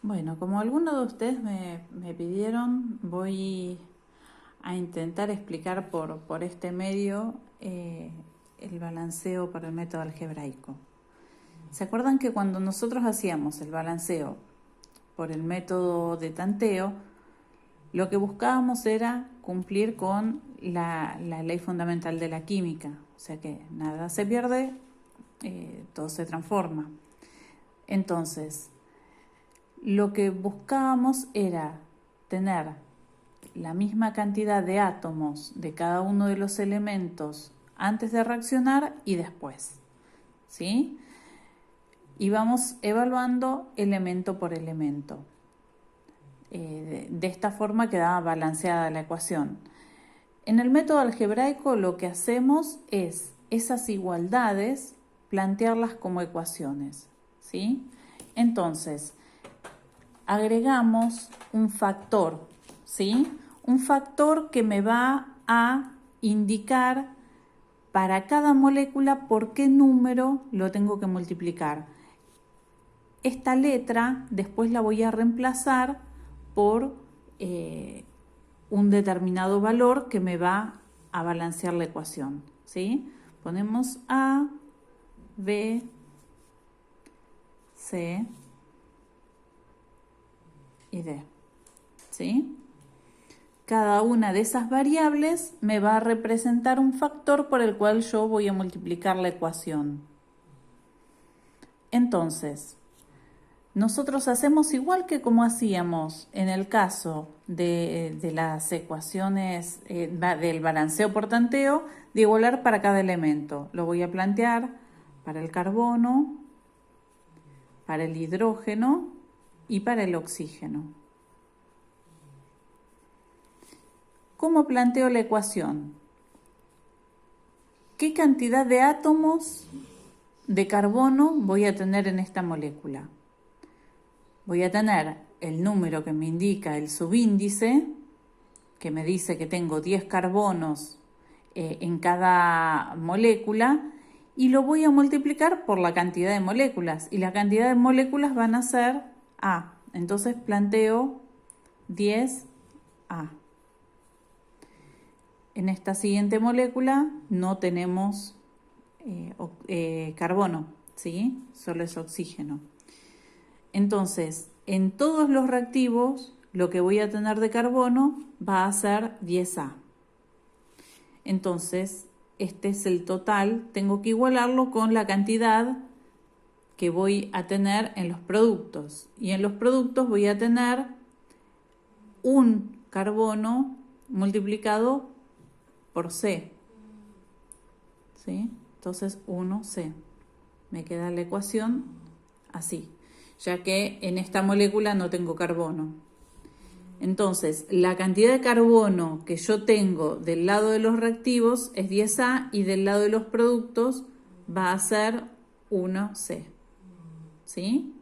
Bueno, como algunos de ustedes me pidieron, voy a intentar explicar por este medio el balanceo para el método algebraico. ¿Se acuerdan que cuando nosotros hacíamos el balanceo por el método de tanteo, lo que buscábamos era cumplir con la ley fundamental de la química? O sea que nada se pierde, todo se transforma. Entonces, lo que buscábamos era tener la misma cantidad de átomos de cada uno de los elementos antes de reaccionar y después, ¿sí? Y vamos evaluando elemento por elemento. De esta forma quedaba balanceada la ecuación. En el método algebraico lo que hacemos es esas igualdades plantearlas como ecuaciones, ¿sí? Entonces, agregamos un factor, ¿sí? Un factor que me va a indicar para cada molécula por qué número lo tengo que multiplicar. Esta letra después la voy a reemplazar por un determinado valor que me va a balancear la ecuación, ¿sí? Ponemos A, B, C y D, ¿sí? Cada una de esas variables me va a representar un factor por el cual yo voy a multiplicar la ecuación. Entonces, nosotros hacemos igual que como hacíamos en el caso de las ecuaciones del balanceo por tanteo, de igualar para cada elemento. Lo voy a plantear para el carbono, para el hidrógeno y para el oxígeno. ¿Cómo planteo la ecuación? ¿Qué cantidad de átomos de carbono voy a tener en esta molécula? Voy a tener el número que me indica el subíndice, que me dice que tengo 10 carbonos en cada molécula, y lo voy a multiplicar por la cantidad de moléculas. Y la cantidad de moléculas van a ser A. Entonces planteo 10A. En esta siguiente molécula no tenemos carbono, ¿sí? Solo es oxígeno. Entonces, en todos los reactivos, lo que voy a tener de carbono va a ser 10A. Entonces, este es el total. Tengo que igualarlo con la cantidad que voy a tener en los productos. Y en los productos voy a tener un carbono multiplicado por C, ¿sí? Entonces 1C. Me queda la ecuación así, ya que en esta molécula no tengo carbono. Entonces, la cantidad de carbono que yo tengo del lado de los reactivos es 10A y del lado de los productos va a ser 1C, ¿sí?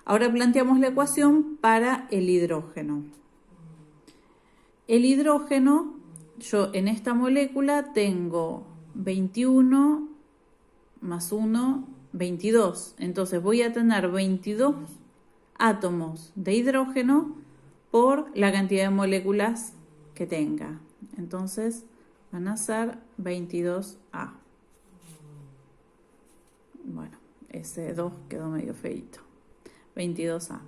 Ahora planteamos la ecuación para el hidrógeno. El hidrógeno, yo en esta molécula tengo 21 más 1, 22. Entonces voy a tener 22 átomos de hidrógeno por la cantidad de moléculas que tenga. Entonces van a ser 22A. Bueno, ese 2 quedó medio feito. 22A.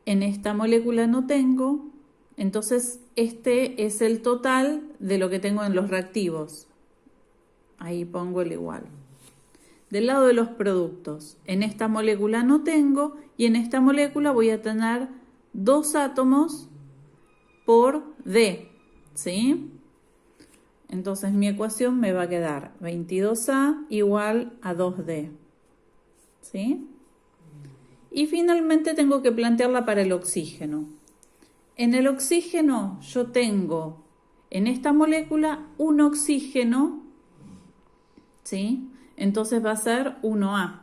En esta molécula no tengo, entonces este es el total de lo que tengo en los reactivos. Ahí pongo el igual. Del lado de los productos, en esta molécula no tengo y en esta molécula voy a tener 2 átomos por D, ¿sí? Entonces mi ecuación me va a quedar 22A igual a 2D, ¿sí? Y finalmente tengo que plantearla para el oxígeno. En el oxígeno yo tengo en esta molécula un oxígeno, ¿sí? Entonces va a ser 1A.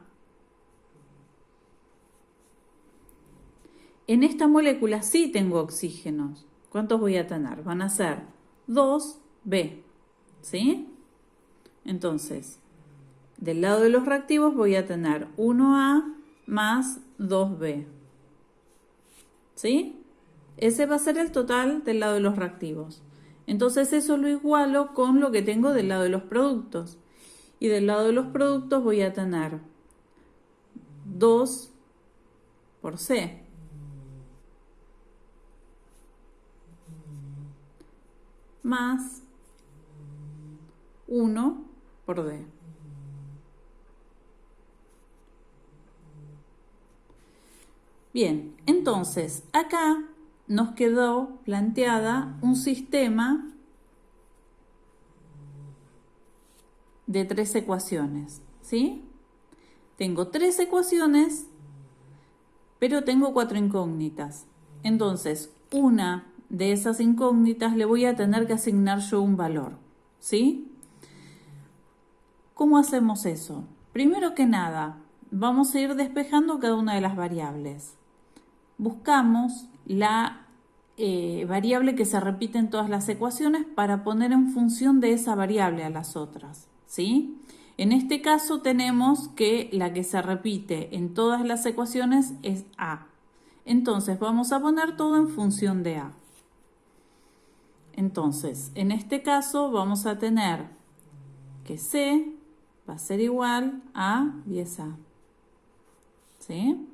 En esta molécula sí tengo oxígenos. ¿Cuántos voy a tener? Van a ser 2B, ¿sí? Entonces, del lado de los reactivos voy a tener 1A más 2B. ¿sí? Ese va a ser el total del lado de los reactivos. Entonces eso lo igualo con lo que tengo del lado de los productos. Y del lado de los productos voy a tener 2 por C más 1 por D. Bien, entonces acá nos quedó planteada un sistema de 3 ecuaciones, ¿sí? Tengo 3 ecuaciones, pero tengo 4 incógnitas. Entonces, una de esas incógnitas le voy a tener que asignar yo un valor, ¿sí? ¿Cómo hacemos eso? Primero que nada, vamos a ir despejando cada una de las variables. Buscamos la variable que se repite en todas las ecuaciones para poner en función de esa variable a las otras, ¿sí? En este caso tenemos que la que se repite en todas las ecuaciones es A. Entonces vamos a poner todo en función de A. Entonces, en este caso vamos a tener que C va a ser igual a 10A, ¿sí?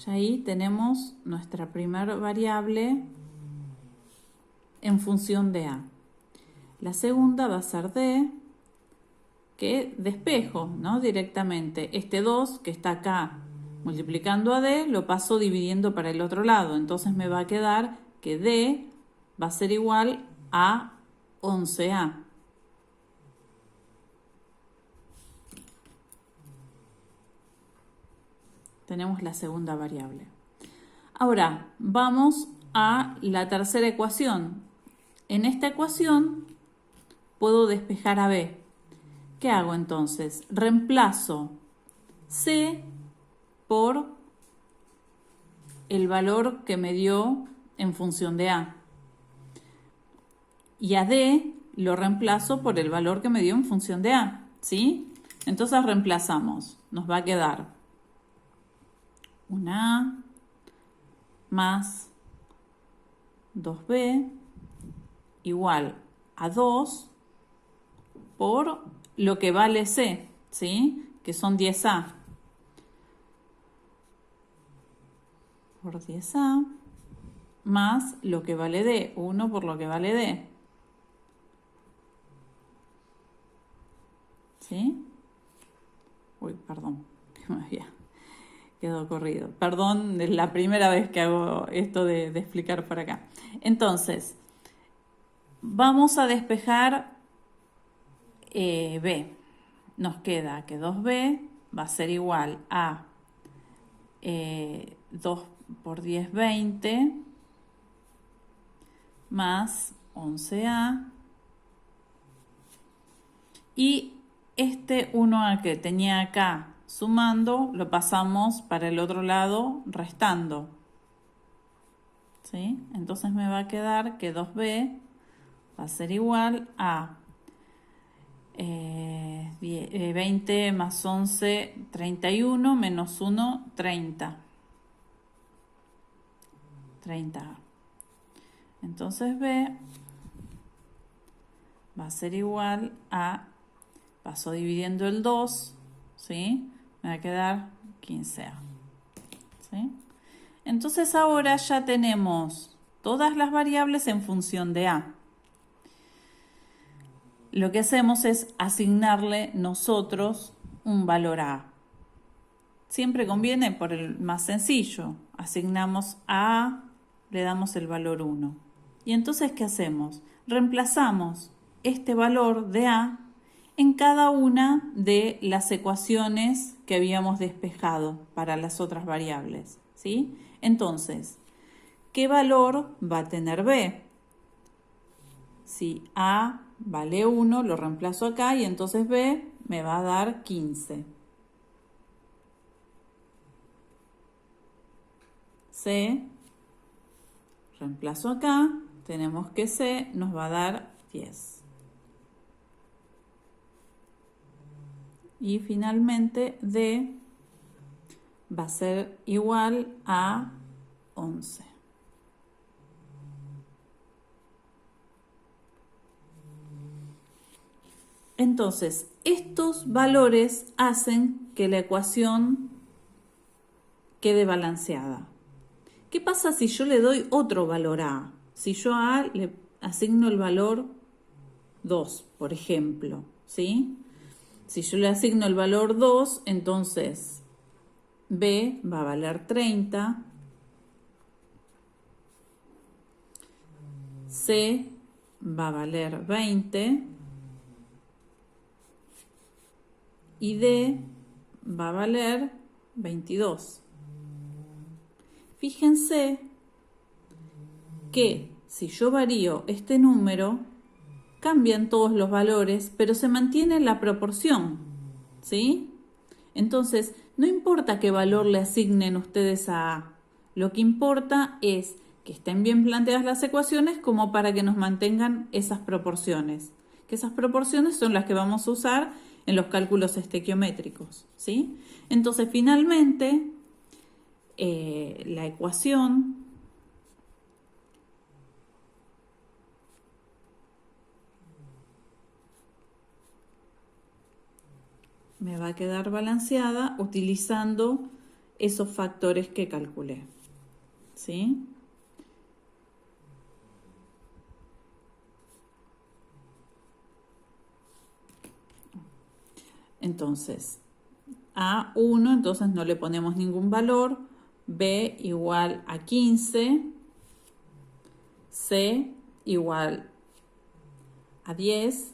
Ya ahí tenemos nuestra primera variable en función de A. La segunda va a ser D, que despejo, ¿no? Directamente. Este 2 que está acá multiplicando a D, lo paso dividiendo para el otro lado. Entonces me va a quedar que D va a ser igual a 11A. Tenemos la segunda variable. Ahora, vamos a la tercera ecuación. En esta ecuación puedo despejar a B. ¿Qué hago entonces? Reemplazo C por el valor que me dio en función de A. Y a D lo reemplazo por el valor que me dio en función de A, ¿sí? Entonces reemplazamos. Nos va a quedar una A más 2B igual a 2 por lo que vale C, ¿sí? Que son 10A. Por 10A más lo que vale D, 1 por lo que vale D. ¿Sí? Uy, perdón, que me había quedado corrido. Perdón, es la primera vez que hago esto de explicar por acá. Entonces, vamos a despejar B. Nos queda que 2B va a ser igual a 2 por 10, 20, más 11A. Y este 1A que tenía acá sumando, lo pasamos para el otro lado restando, ¿sí? Entonces me va a quedar que 2B va a ser igual a 20 más 11, 31, menos 1, 30. 30. Entonces B va a ser igual a, paso dividiendo el 2, ¿sí? Me va a quedar 15A, ¿sí? Entonces ahora ya tenemos todas las variables en función de A. Lo que hacemos es asignarle nosotros un valor a A. Siempre conviene por el más sencillo. Asignamos a A, le damos el valor 1. Y entonces, ¿qué hacemos? Reemplazamos este valor de A en cada una de las ecuaciones que habíamos despejado para las otras variables, ¿sí? Entonces, ¿qué valor va a tener B? Si A vale 1, lo reemplazo acá y entonces B me va a dar 15. C, reemplazo acá, tenemos que C nos va a dar 10. Y finalmente D va a ser igual a 11. Entonces, estos valores hacen que la ecuación quede balanceada. ¿Qué pasa si yo le doy otro valor a A? Si yo a A le asigno el valor 2, por ejemplo, ¿sí? Si yo le asigno el valor 2, entonces B va a valer 30, C va a valer 20 y D va a valer 22. Fíjense que si yo varío este número, cambian todos los valores, pero se mantiene la proporción, ¿sí? Entonces, no importa qué valor le asignen ustedes a A, lo que importa es que estén bien planteadas las ecuaciones como para que nos mantengan esas proporciones, que esas proporciones son las que vamos a usar en los cálculos estequiométricos, ¿sí? Entonces, finalmente, la ecuación me va a quedar balanceada utilizando esos factores que calculé, ¿sí? Entonces, A1, entonces no le ponemos ningún valor, B igual a 15, C igual a 10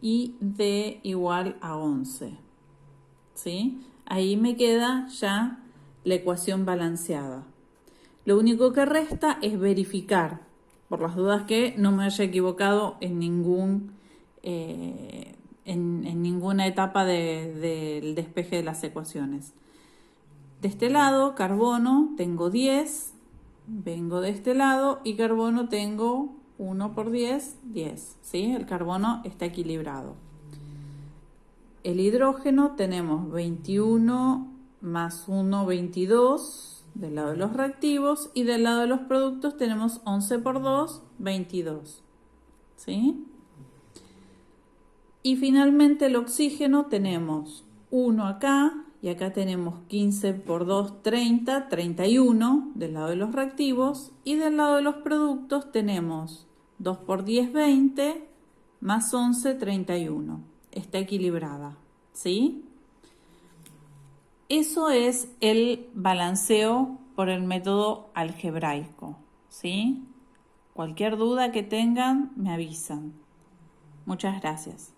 y D igual a 11, ¿sí? Ahí me queda ya la ecuación balanceada. Lo único que resta es verificar, por las dudas que no me haya equivocado en ninguna etapa del despeje de las ecuaciones. De este lado, carbono, tengo 10, vengo de este lado y carbono tengo 1 por 10, 10, ¿sí? El carbono está equilibrado. El hidrógeno tenemos 21 más 1, 22 del lado de los reactivos y del lado de los productos tenemos 11 por 2, 22, ¿sí? Y finalmente el oxígeno tenemos 1 acá y acá tenemos 15 por 2, 30, 31 del lado de los reactivos y del lado de los productos tenemos 2 por 10, 20 más 11, 31. Está equilibrada, ¿sí? Eso es el balanceo por el método algebraico, ¿sí? Cualquier duda que tengan, me avisan. Muchas gracias.